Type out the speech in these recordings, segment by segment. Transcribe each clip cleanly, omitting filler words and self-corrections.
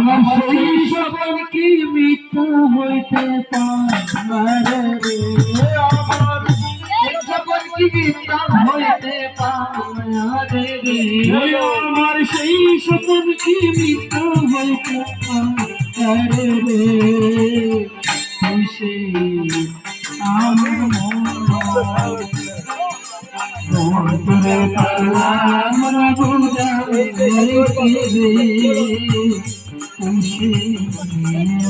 আমার সেই স্বপন কি মৃত্যু হইতে পারে রে, আমার সেই স্বপন কি মৃত্যু হইতে পারে রে, আমার সেই স্বপন কি মৃত্যু হইতে পারে রে, সে আমার মনে আমরা বুঝাবে রে,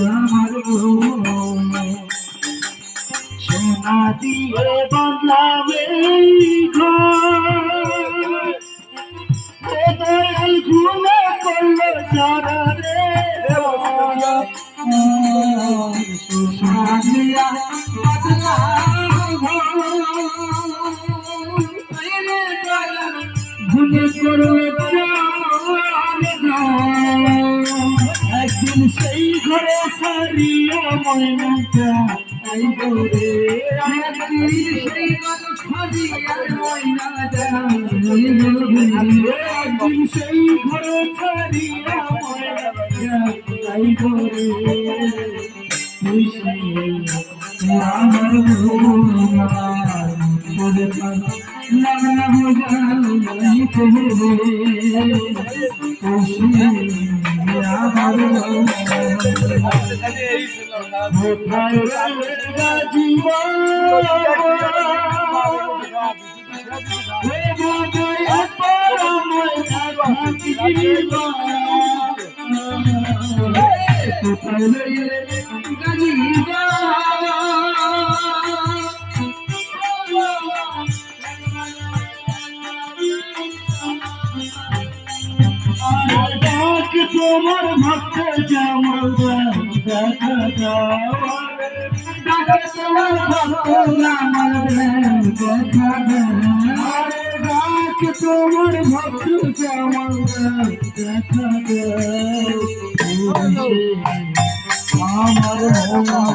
আমার সোনা দিয়ে বাংলাবে ঘুমে করলো যারা রে, সোনা দিয়া ভুলে করলো একদিন সেই ঘরে সারিয়া ময়নাটা আইব রে, একদিন সেই ঘরে সারিয়া ময়নাটা একদিন সেই ঘরে সারিয়া ময়নাটা আইব রে, আমার লাগনা বুঝাইতে তোমার ভক্ত যেমন দেখা যাওয়ার তোমার ভক্ত আমার দেখা যাওয়ার তোমার ভক্ত যেমন দেখা আমার ভক্তের